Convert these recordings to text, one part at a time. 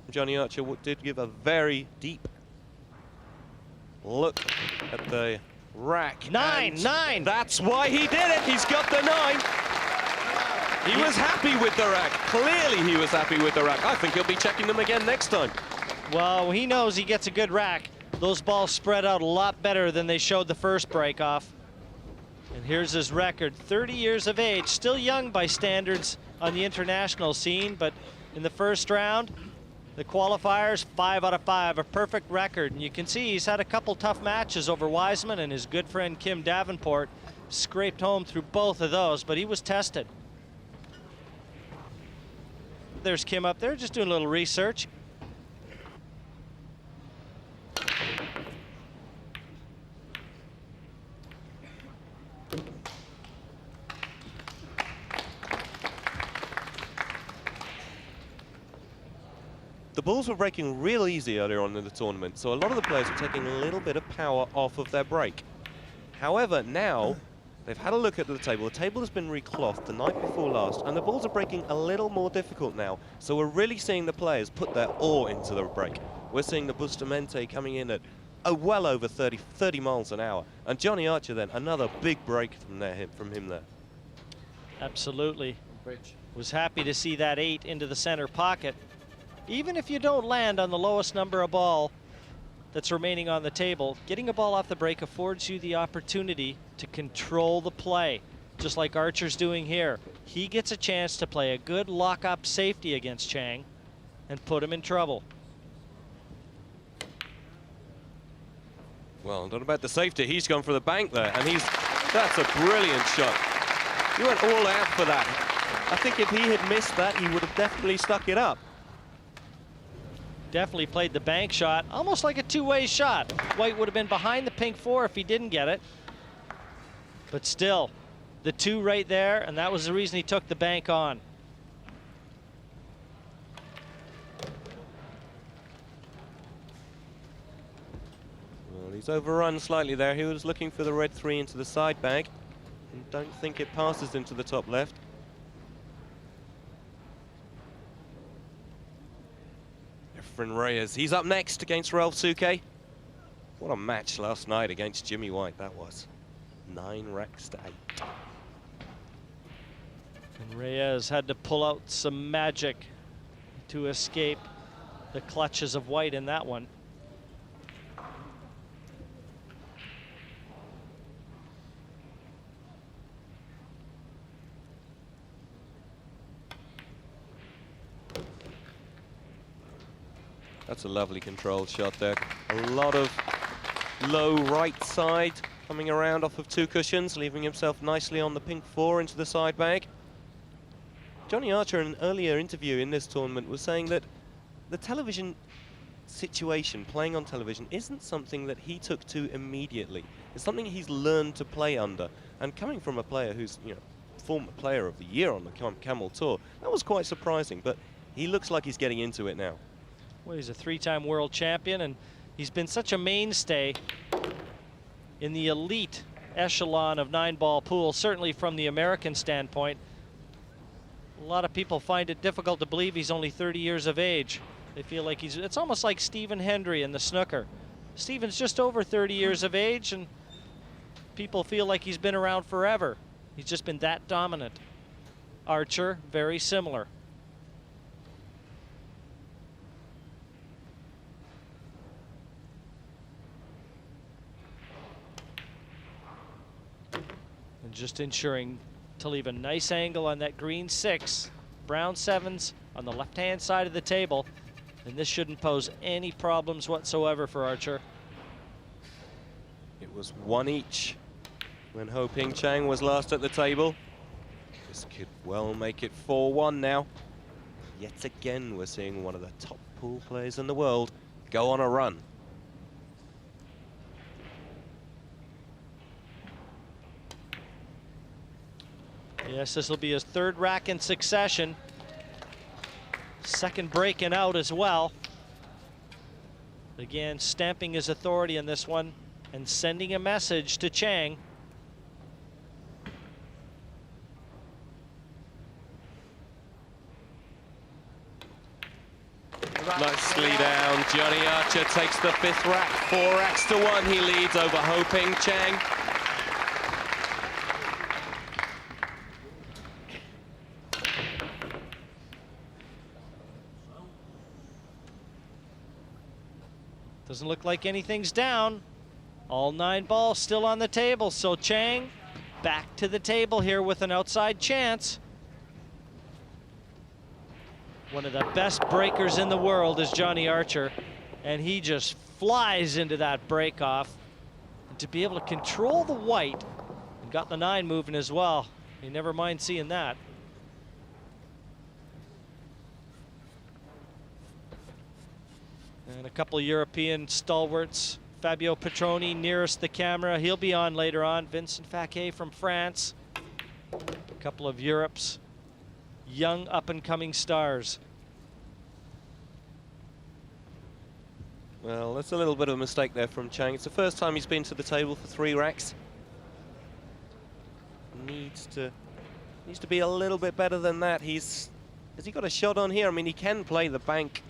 Johnny Archer did give a very deep look at the rack. Nine. That's why he did it. He's got the 9. He was happy with the rack. Clearly he was happy with the rack. I think he'll be checking them again next time. Well, he knows he gets a good rack. Those balls spread out a lot better than they showed the first break off. And here's his record, 30 years of age, still young by standards on the international scene, but in the first round, the qualifiers, 5 out of 5, a perfect record. And you can see he's had a couple tough matches over Wiseman, and his good friend Kim Davenport scraped home through both of those, but he was tested. There's Kim up there just doing a little research. The balls were breaking real easy earlier on in the tournament, so a lot of the players were taking a little bit of power off of their break. However, now they've had a look at the table. The table has been reclothed the night before last, and the balls are breaking a little more difficult now. So we're really seeing the players put their oar into the break. We're seeing the Bustamante coming in at well over 30 miles an hour. And Johnny Archer then, another big break from him there. Absolutely. Was happy to see that 8 into the center pocket. Even if you don't land on the lowest number of ball that's remaining on the table, getting a ball off the break affords you the opportunity to control the play, just like Archer's doing here. He gets a chance to play a good lock-up safety against Chang and put him in trouble. Well, not about the safety. He's gone for the bank there, and that's a brilliant shot. He went all out for that. I think if he had missed that, he would have definitely stuck it up. Definitely played the bank shot, almost like a two-way shot. White would have been behind the pink 4 if he didn't get it. But still, the 2 right there, and that was the reason he took the bank on. Well, he's overrun slightly there. He was looking for the red 3 into the side bag. And don't think it passes into the top left. Reyes, he's up next against Ralph Souquet. What a match last night against Jimmy White that was. 9 racks to 8. And Reyes had to pull out some magic to escape the clutches of White in that one. That's a lovely controlled shot there. A lot of low right side coming around off of 2 cushions, leaving himself nicely on the pink 4 into the side bag. Johnny Archer, in an earlier interview in this tournament, was saying that the television situation, playing on television, isn't something that he took to immediately. It's something he's learned to play under. And coming from a player who's, former player of the year on the Camel Tour, that was quite surprising, but he looks like he's getting into it now. Well, he's a 3-time world champion, and he's been such a mainstay in the elite echelon of 9-ball pool, certainly from the American standpoint. A lot of people find it difficult to believe he's only 30 years of age. They feel like it's almost like Stephen Hendry in the snooker. Stephen's just over 30 years of age, and people feel like he's been around forever. He's just been that dominant. Archer, very similar. And just ensuring to leave a nice angle on that green 6, brown 7s on the left-hand side of the table, and this shouldn't pose any problems whatsoever for Archer. It was 1 each when Hao-Ping Chang was last at the table. This could well make it 4-1 now. Yet again, we're seeing one of the top pool players in the world go on a run. Yes, this will be his 3rd rack in succession. 2nd breaking out as well. Again, stamping his authority in this one and sending a message to Chang. Nicely down. Johnny Archer takes the 5th rack. 4 racks to 1. He leads over Hao-Ping, Chang. Doesn't look like anything's down. All 9 balls still on the table, so Chang back to the table here with an outside chance. One of the best breakers in the world is Johnny Archer, and he just flies into that break off. And to be able to control the white, and got the 9 moving as well, you never mind seeing that. And a couple of European stalwarts. Fabio Petroni nearest the camera. He'll be on later on. Vincent Faquet from France. A couple of Europe's young up-and-coming stars. Well, that's a little bit of a mistake there from Chang. It's the first time he's been to the table for 3 racks. Needs to be a little bit better than that. Has he got a shot on here? I mean, he can play the bank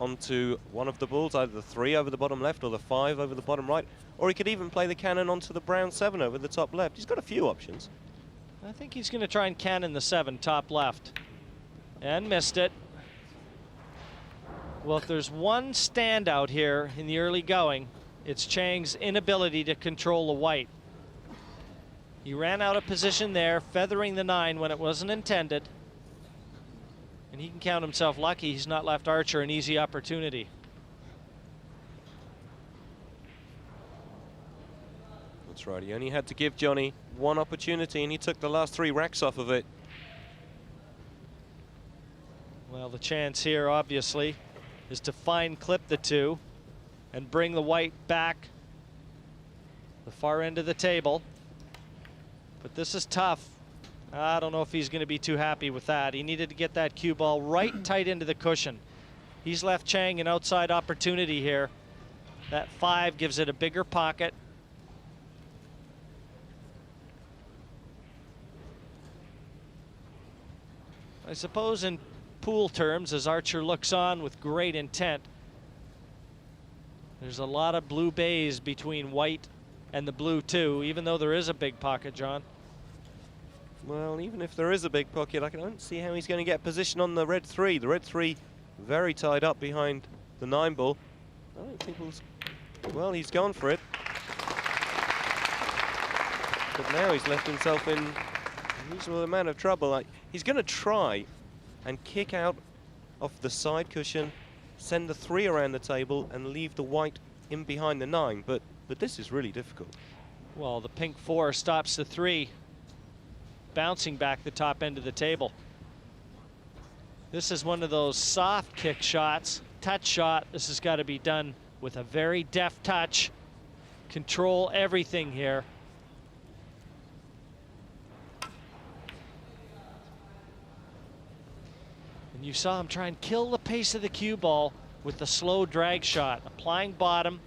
onto one of the balls, either the 3 over the bottom left or the 5 over the bottom right, or he could even play the cannon onto the brown 7 over the top left. He's got a few options. I think he's going to try and cannon the 7 top left, and missed it. Well, if there's one standout here in the early going, it's Chang's inability to control the white. He ran out of position there, feathering the 9 when it wasn't intended. And he can count himself lucky he's not left Archer an easy opportunity. That's right, he only had to give Johnny 1 opportunity and he took the last 3 racks off of it. Well, the chance here, obviously, is to fine clip the 2 and bring the white back the far end of the table. But this is tough. I don't know if he's going to be too happy with that. He needed to get that cue ball right tight into the cushion. He's left Chang an outside opportunity here. That 5 gives it a bigger pocket. I suppose in pool terms, as Archer looks on with great intent, there's a lot of blue bays between white and the blue 2, even though there is a big pocket, John. Well, even if there is a big pocket, I don't see how he's going to get position on the red 3. The red 3 very tied up behind the 9 ball. I don't think well, he's gone for it. But now he's left himself in a reasonable amount of trouble. He's going to try and kick out off the side cushion, send the 3 around the table and leave the white in behind the 9, but this is really difficult. Well, the pink 4 stops the 3, bouncing back the top end of the table. This is one of those soft kick shots, touch shot. This has got to be done with a very deft touch. Control everything here. And you saw him try and kill the pace of the cue ball with the slow drag shot, applying bottom.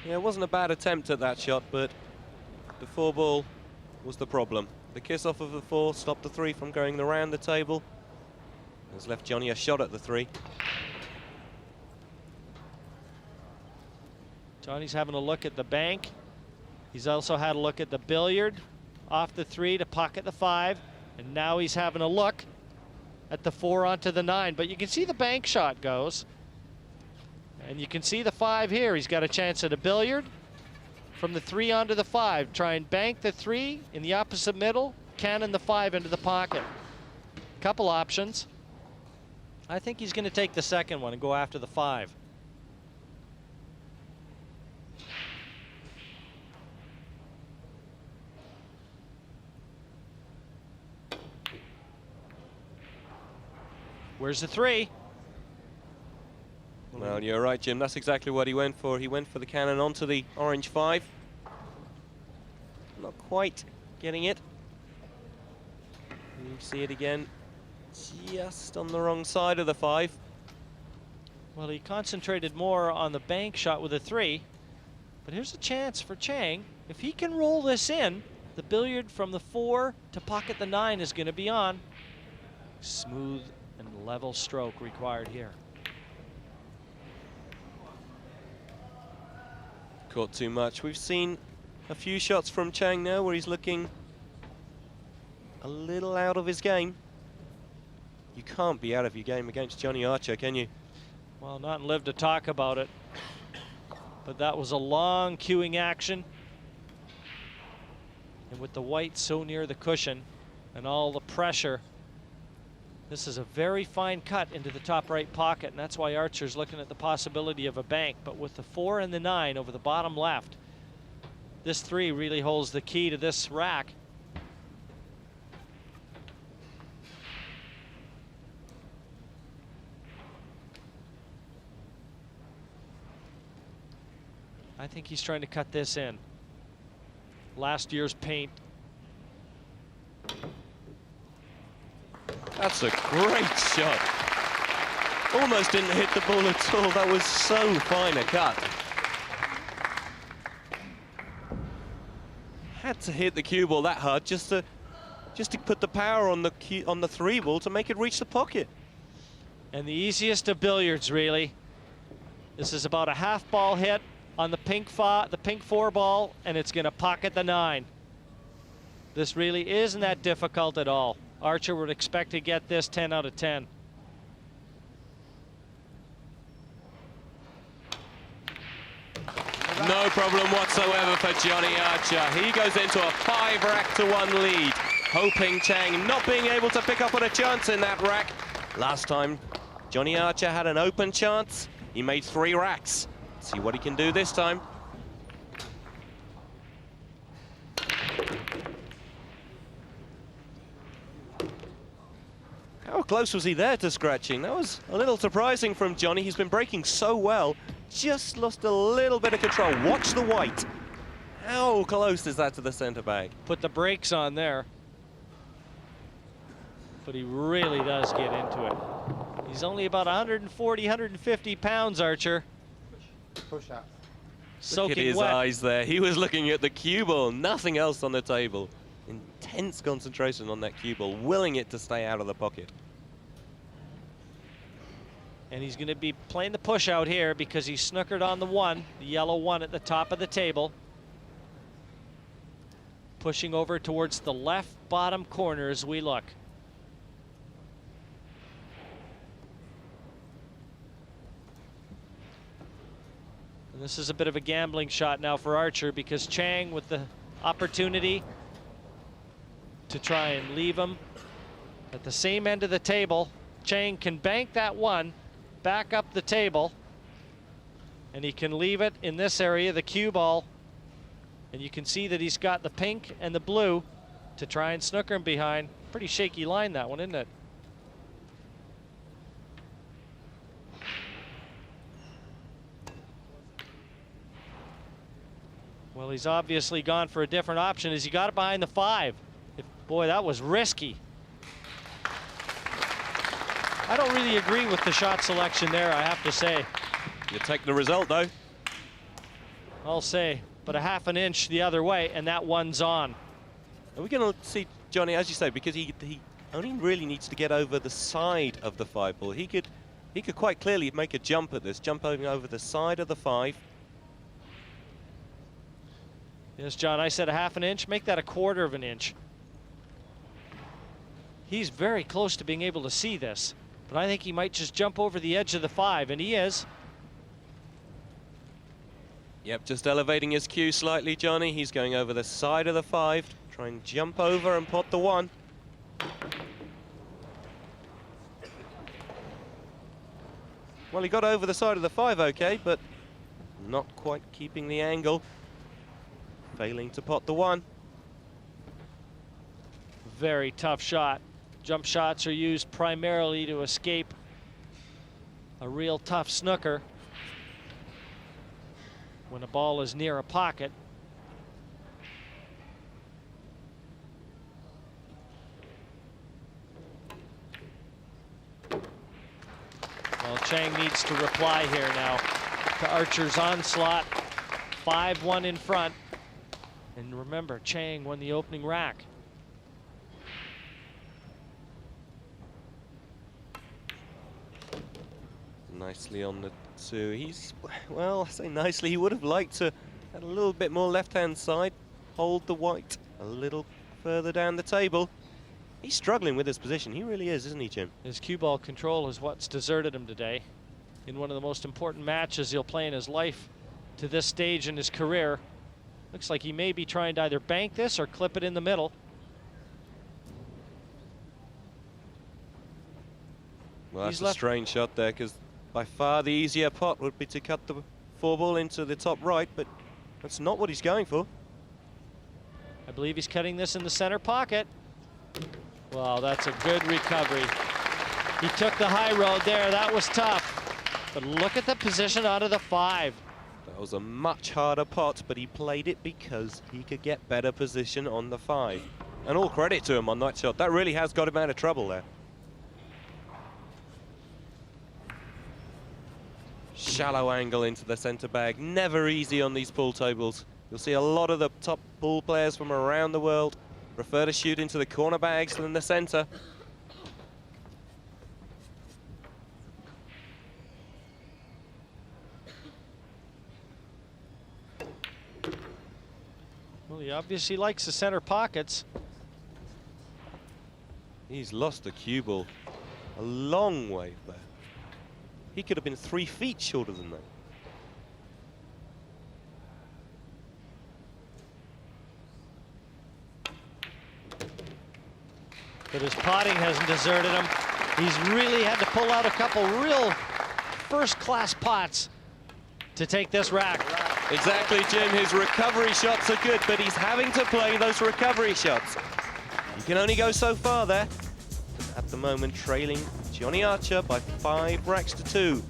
Yeah, it wasn't a bad attempt at that shot, but the 4 ball was the problem. The kiss off of the 4 stopped the 3 from going around the table. Has left Johnny a shot at the 3. Johnny's having a look at the bank. He's also had a look at the billiard off the 3 to pocket the 5. And now he's having a look at the 4 onto the 9. But you can see the bank shot goes. And you can see the 5 here. He's got a chance at a billiard from the 3 onto the 5. Try and bank the 3 in the opposite middle, cannon the 5 into the pocket. Couple options. I think he's going to take the second one and go after the 5. Where's the 3? Well, you're right, Jim. That's exactly what he went for. He went for the cannon onto the orange 5. Not quite getting it. You see it again. Just on the wrong side of the 5. Well, he concentrated more on the bank shot with a 3. But here's a chance for Chang. If he can roll this in, the billiard from the 4 to pocket the 9 is going to be on. Smooth and level stroke required here. Caught too much. We've seen a few shots from Chang now where he's looking a little out of his game. You can't be out of your game against Johnny Archer, can you? Well, not and live to talk about it. But that was a long queuing action. And with the white so near the cushion and all the pressure, this is a very fine cut into the top right pocket, and that's why Archer's looking at the possibility of a bank. But with the 4 and the 9 over the bottom left, this 3 really holds the key to this rack. I think he's trying to cut this in. Last year's paint. That's a great shot. Almost didn't hit the ball at all. That was so fine a cut. Had to hit the cue ball that hard just to put the power on the 3 ball to make it reach the pocket. And the easiest of billiards, really. This is about a half ball hit on the pink 4 ball, and it's going to pocket the 9. This really isn't that difficult at all. Archer would expect to get this 10 out of 10. No problem whatsoever for Johnny Archer. He goes into a 5-rack-to-1 lead. Hao-Ping Chang not being able to pick up on a chance in that rack. Last time, Johnny Archer had an open chance. He made 3 racks. See what he can do this time. How close was he there to scratching? That was a little surprising from Johnny. He's been breaking so well. Just lost a little bit of control. Watch the white. How close is that to the center bag? Put the brakes on there. But he really does get into it. He's only about 140, 150 pounds, Archer. Push out. Soaking Look at his wet. eyes there. He was looking at the cue ball, nothing else on the table. Intense concentration on that cue ball, willing it to stay out of the pocket. And he's going to be playing the push out here because he snookered on the 1, the yellow 1 at the top of the table. Pushing over towards the left bottom corner as we look. And this is a bit of a gambling shot now for Archer because Chang with the opportunity to try and leave him at the same end of the table. Chang can bank that 1, back up the table, and he can leave it in this area, the cue ball. And you can see that he's got the pink and the blue to try and snooker him behind. Pretty shaky line, that one, isn't it? Well, he's obviously gone for a different option as he got it behind the 5. Boy, that was risky. I don't really agree with the shot selection there, I have to say. You take the result, though. I'll say, but a half an inch the other way, and that 1's on. Are we going to see Johnny, as you say, because he only really needs to get over the side of the 5 ball. He could quite clearly make a jump at this, jump over the side of the 5. Yes, John, I said a half an inch. Make that a 1/4 of an inch. He's very close to being able to see this, but I think he might just jump over the edge of the 5, and he is. Yep, just elevating his cue slightly, Johnny. He's going over the side of the 5, try and jump over and pot the 1. Well, he got over the side of the 5 okay, but not quite keeping the angle. Failing to pot the 1. Very tough shot. Jump shots are used primarily to escape a real tough snooker when a ball is near a pocket. Well, Chang needs to reply here now to Archer's onslaught. 5-1 in front. And remember, Chang won the opening rack. nicely on the 2. He's, well, I say nicely, he would have liked to add a little bit more left-hand side, hold the white a little further down the table. He's struggling with his position. He really is, isn't he, Jim? His cue ball control is what's deserted him today. In one of the most important matches he'll play in his life to this stage in his career. Looks like he may be trying to either bank this or clip it in the middle. Well, that's a strange shot there, because by far the easier pot would be to cut the 4-ball into the top right, but that's not what he's going for. I believe he's cutting this in the center pocket. Well, that's a good recovery. He took the high road there. That was tough. But look at the position out of the 5. That was a much harder pot, but he played it because he could get better position on the 5. And all credit to him on that shot. That really has got him out of trouble there. Shallow angle into the center bag. Never easy on these pool tables. You'll see a lot of the top pool players from around the world prefer to shoot into the corner bags than the center. Well, he obviously likes the center pockets. He's lost the cue ball a long way there. He could have been 3 feet shorter than that. But his potting hasn't deserted him. He's really had to pull out a couple real first-class pots to take this rack. Exactly, Jim. His recovery shots are good, but he's having to play those recovery shots. You can only go so far there. At the moment, trailing Johnny Archer by 5 racks to 2.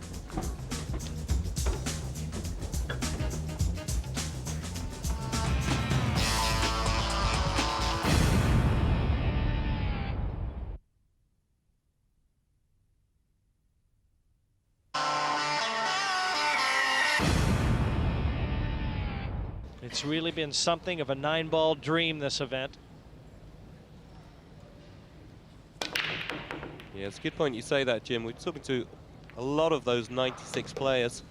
It's really been something of a 9-ball dream, this event. Yeah, it's a good point you say that, Jim. We're talking to a lot of those 96 players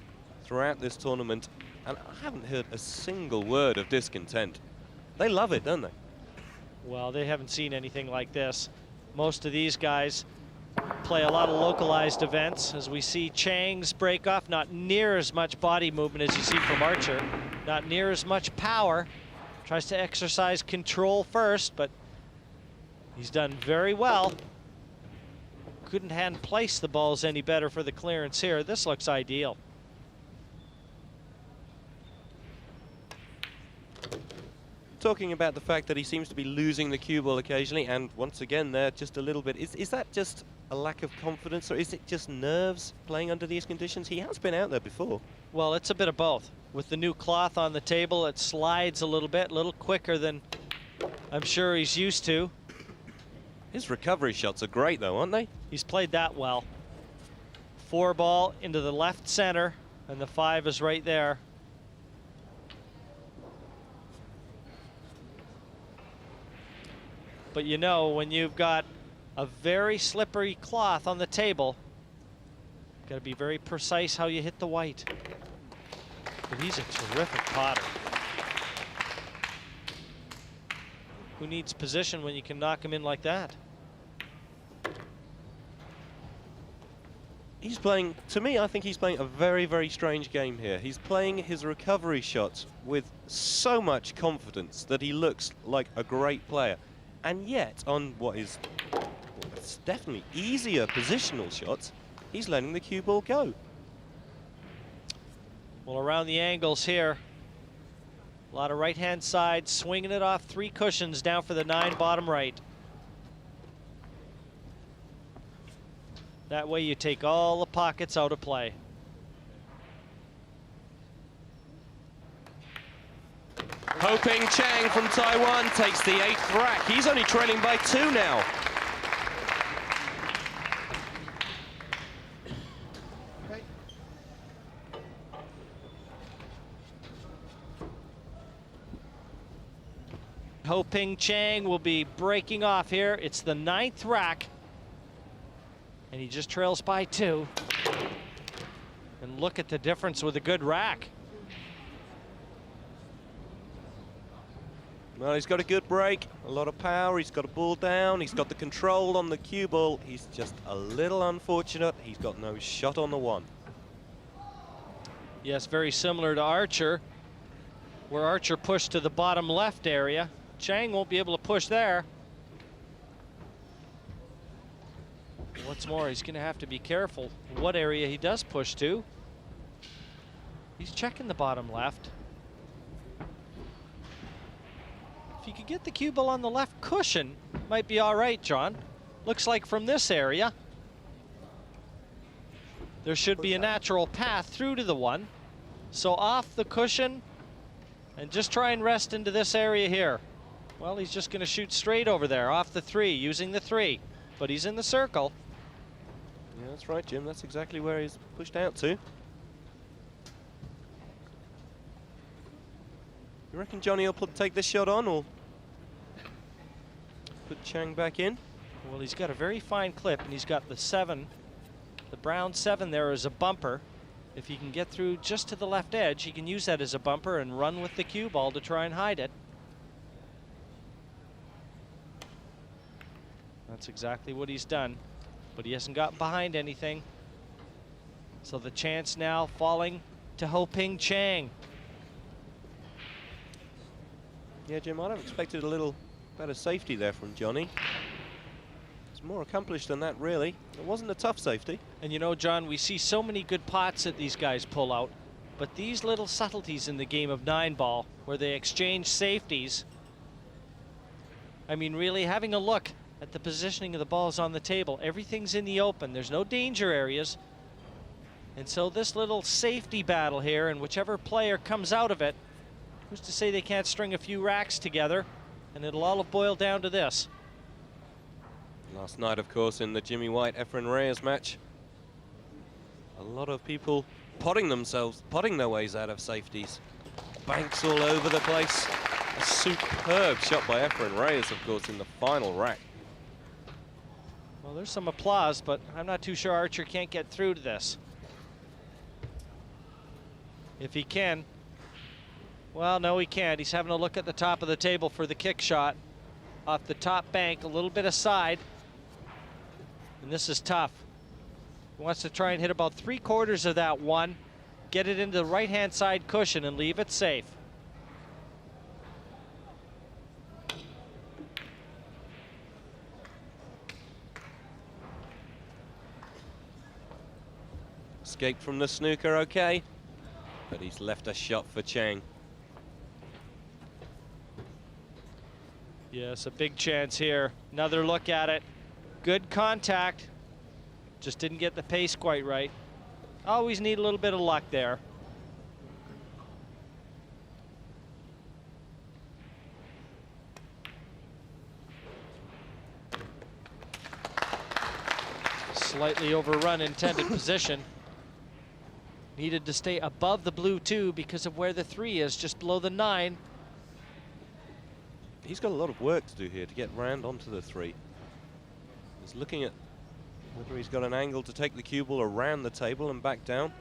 throughout this tournament, and I haven't heard a single word of discontent. They love it, don't they? Well, they haven't seen anything like this. Most of these guys play a lot of localized events. As we see Chang's break off, not near as much body movement as you see from Archer, not near as much power. Tries to exercise control first, but he's done very well. Couldn't hand place the balls any better for the clearance here. This looks ideal. Talking about the fact that he seems to be losing the cue ball occasionally, and once again there, just a little bit. Is that just a lack of confidence, or is it just nerves playing under these conditions? He has been out there before. Well, it's a bit of both. With the new cloth on the table, it slides a little quicker than I'm sure he's used to. His recovery shots are great though, aren't they? He's played that well. 4-ball into the left center, and the 5 is right there. But you know, when you've got a very slippery cloth on the table, you've got to be very precise how you hit the white. But he's a terrific potter. Who needs position when you can knock him in like that? He's playing, to me, I think he's playing a very, very strange game here. He's playing his recovery shots with so much confidence that he looks like a great player. And yet, on what is it's definitely easier positional shots, he's letting the cue ball go. Well, around the angles here, a lot of right-hand side, swinging it off 3 cushions down for the 9 bottom right. That way you take all the pockets out of play. Hao-Ping Chang from Taiwan takes the 8th rack. He's only trailing by 2 now. Hao-Ping Chang will be breaking off here. It's the 9th rack, and he just trails by 2. And look at the difference with a good rack. Well, he's got a good break, a lot of power, he's got a ball down, he's got the control on the cue ball. He's just a little unfortunate. He's got no shot on the one. Yes, very similar to Archer, where Archer pushed to the bottom left area. Chang won't be able to push there. What's more, he's going to have to be careful what area he does push to. He's checking the bottom left. If you could get the cue ball on the left cushion, might be all right, John. Looks like from this area, there should be a natural path through to the one. So off the cushion, and just try and rest into this area here. Well, he's just going to shoot straight over there, off the 3, using the 3. But he's in the circle. Yeah, that's right, Jim. That's exactly where he's pushed out to. You reckon Johnny will take this shot on, or put Chang back in? Well, he's got a very fine clip, and he's got the 7. The brown 7 there is a bumper. If he can get through just to the left edge, he can use that as a bumper and run with the cue ball to try and hide it. That's exactly what he's done, but he hasn't gotten behind anything. So the chance now falling to Hao-Ping Chang. Yeah, Jim, I'd have expected a little better safety there from Johnny. It's more accomplished than that, really. It wasn't a tough safety. And you know, John, we see so many good pots that these guys pull out, but these little subtleties in the game of 9-ball, where they exchange safeties, I mean, really having a look at the positioning of the balls on the table. Everything's in the open. There's no danger areas. And so this little safety battle here, and whichever player comes out of it, who's to say they can't string a few racks together, and it'll all boil down to this. Last night, of course, in the Jimmy White-Efren Reyes match, a lot of people potting their ways out of safeties. Banks all over the place. A superb shot by Efren Reyes, of course, in the final rack. Well, there's some applause, but I'm not too sure Archer can't get through to this. If he can. Well, no, he can't. He's having a look at the top of the table for the kick shot. Off the top bank, a little bit aside. And this is tough. He wants to try and hit about 3/4 of that one, get it into the right-hand side cushion and leave it safe. Escaped from the snooker, okay, but he's left a shot for Chang. Yes, a big chance here. Another look at it. Good contact. Just didn't get the pace quite right. Always need a little bit of luck there. Slightly overrun intended position. Needed to stay above the blue 2 because of where the 3 is, just below the 9. He's got a lot of work to do here to get round onto the 3. He's looking at whether he's got an angle to take the cue ball around the table and back down.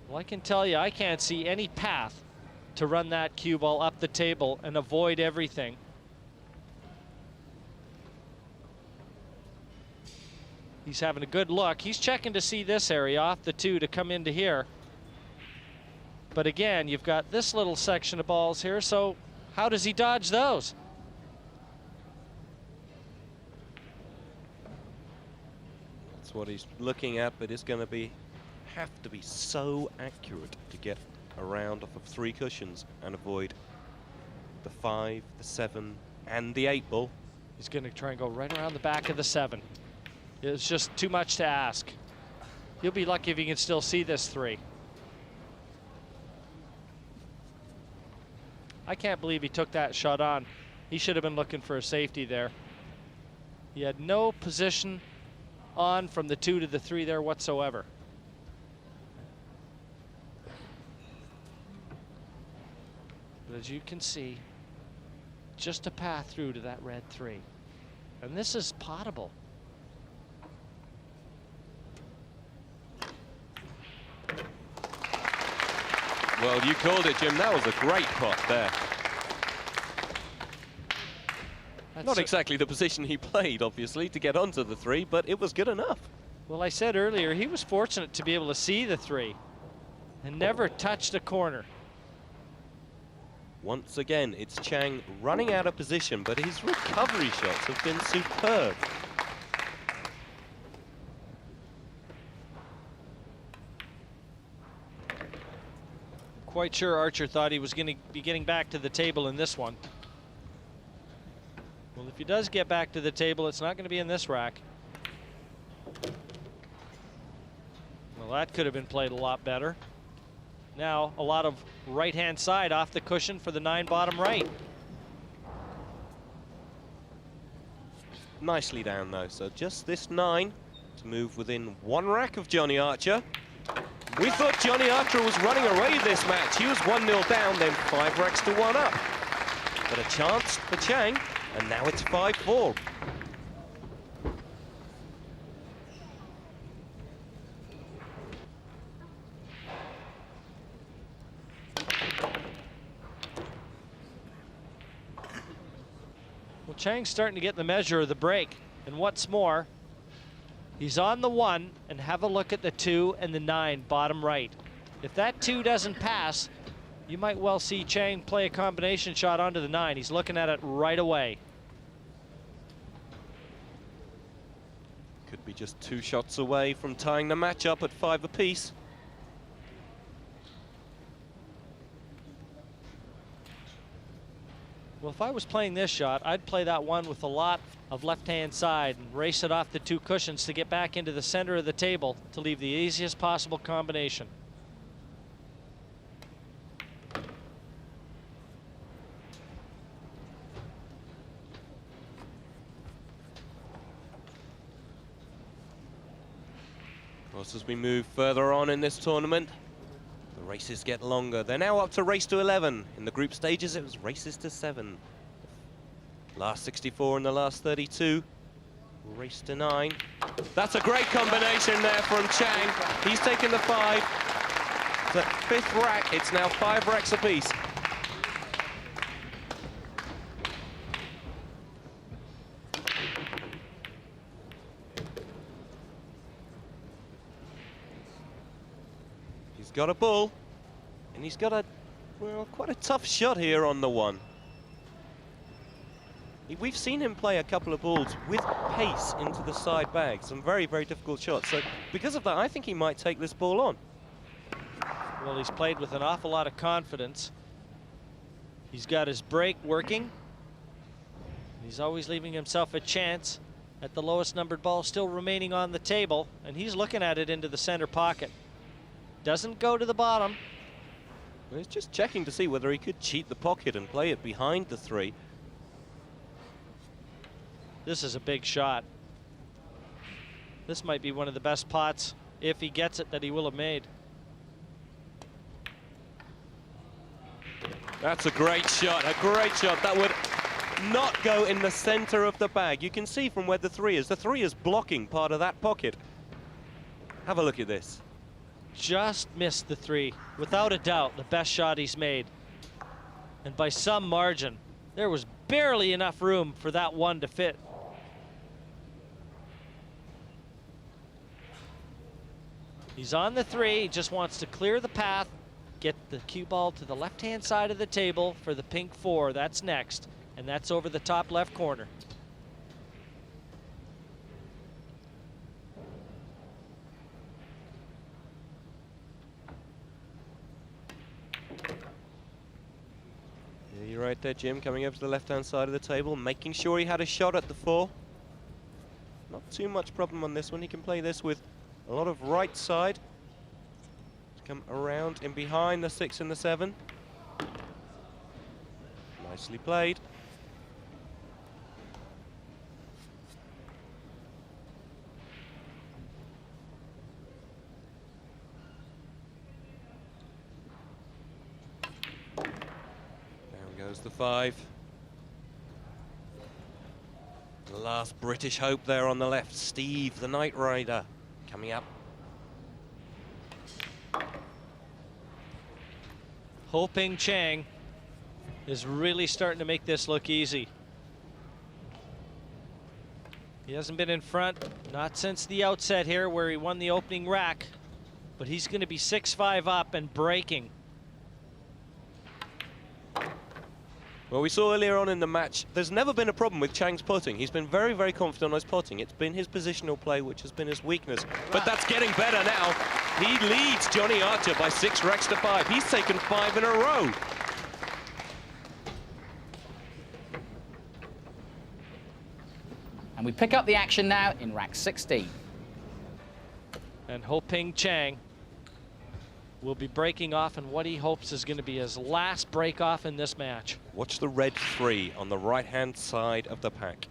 Well, I can tell you, I can't see any path to run that cue ball up the table and avoid everything. He's having a good look. He's checking to see this area off the 2 to come into here. But again, you've got this little section of balls here, so how does he dodge those? That's what he's looking at, but it's going to have to be so accurate to get around off of 3 cushions and avoid the 5, the 7, and the 8 ball. He's going to try and go right around the back of the 7. It's just too much to ask. He'll be lucky if he can still see this 3. I can't believe he took that shot on. He should have been looking for a safety there. He had no position on from the 2 to the 3 there whatsoever. But as you can see, just a path through to that red 3. And this is potable. Well, you called it, Jim. That was a great pot there. Not exactly the position he played, obviously, to get onto the 3, but it was good enough. Well, I said earlier, he was fortunate to be able to see the 3 and never touched a corner. Once again, it's Chang running out of position, but his recovery shots have been superb. Quite sure Archer thought he was going to be getting back to the table in this one. Well, if he does get back to the table, it's not going to be in this rack. Well, that could have been played a lot better. Now, a lot of right-hand side off the cushion for the 9 bottom right. Nicely down, though. So just this 9 to move within 1 rack of Johnny Archer. We thought Johnny Archer was running away this match. He was 1-0 down, then 5 racks to 1 up. But a chance for Chang, and now it's 5-4. Well, Chang's starting to get the measure of the break. And what's more, he's on the 1, and have a look at the 2 and the 9 bottom right. If that 2 doesn't pass, you might well see Chang play a combination shot onto the 9. He's looking at it right away. Could be just 2 shots away from tying the match up at 5 apiece. Well, if I was playing this shot, I'd play that 1 with a lot of left-hand side and race it off the 2 cushions to get back into the center of the table to leave the easiest possible combination. Of course, as we move further on in this tournament, the races get longer. They're now up to race to 11. In the group stages, it was races to 7. Last 64 and the last 32. Race to 9. That's a great combination there from Chang. He's taken the 5. The 5th rack. It's now 5 racks apiece. He's got a bull, and he's got a, well, quite a tough shot here on the 1. We've seen him play a couple of balls with pace into the side bag. Some very, very difficult shots. So because of that, I think he might take this ball on. Well, he's played with an awful lot of confidence. He's got his break working. He's always leaving himself a chance at the lowest numbered ball still remaining on the table, and he's looking at it into the center pocket. Doesn't go to the bottom. Well, he's just checking to see whether he could cheat the pocket and play it behind the 3. This is a big shot. This might be one of the best pots, if he gets it, that he will have made. That's a great shot, a great shot. That would not go in the center of the bag. You can see from where the 3 is. The 3 is blocking part of that pocket. Have a look at this. Just missed the 3. Without a doubt, the best shot he's made. And by some margin, there was barely enough room for that 1 to fit. He's on the 3, he just wants to clear the path, get the cue ball to the left-hand side of the table for the pink 4. That's next, and that's over the top left corner. Yeah, you're right there, Jim, coming over to the left-hand side of the table, making sure he had a shot at the 4. Not too much problem on this one. He can play this with a lot of right side. Come around in behind the 6 and the 7. Nicely played. Down goes the 5. The last British hope there on the left, Steve, the Knight Rider, coming up. Hao-Ping Chang is really starting to make this look easy. He hasn't been in front, not since the outset here where he won the opening rack, but he's going to be 6-5 up and breaking. Well, we saw earlier on in the match, there's never been a problem with Chang's putting. He's been very, very confident on his putting. It's been his positional play which has been his weakness. But that's getting better now. He leads Johnny Archer by 6 racks to 5. He's taken 5 in a row. And we pick up the action now in rack 16. And Hao-Ping Chang will be breaking off in what he hopes is going to be his last break off in this match. Watch the red 3 on the right-hand side of the pack.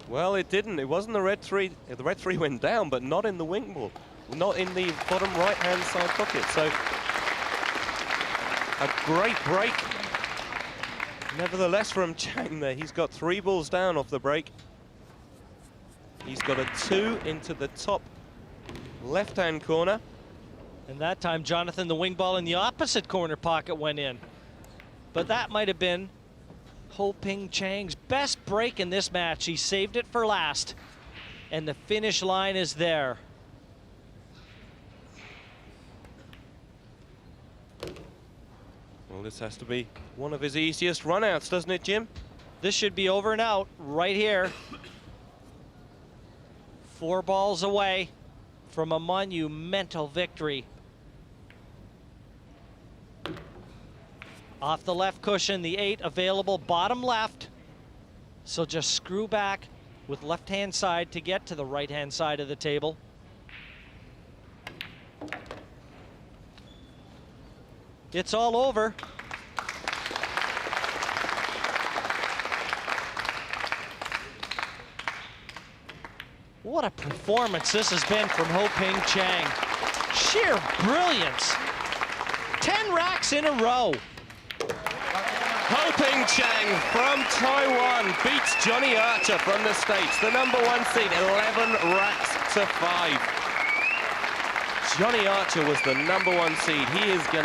Well, it didn't. It wasn't the red 3. The red 3 went down, but not in the wing ball. Not in the bottom right-hand side pocket. So, a great break. Nevertheless, from Chang there, he's got 3 balls down off the break. He's got a 2 into the top left-hand corner. And that time, Jonathan, the wing ball in the opposite corner pocket went in. But that might have been Hao-Ping Chang's best break in this match. He saved it for last, and the finish line is there. Well, this has to be one of his easiest runouts, doesn't it, Jim? This should be over and out right here. 4 balls away from a monumental victory. Off the left cushion, the 8 available bottom left. So just screw back with left-hand side to get to the right-hand side of the table. It's all over. What a performance this has been from Hao-Ping Chang. Sheer brilliance. 10 racks in a row. Hao-Ping Chang from Taiwan beats Johnny Archer from the States, the #1 seed, 11 racks to 5. Johnny Archer was the #1 seed. He is going to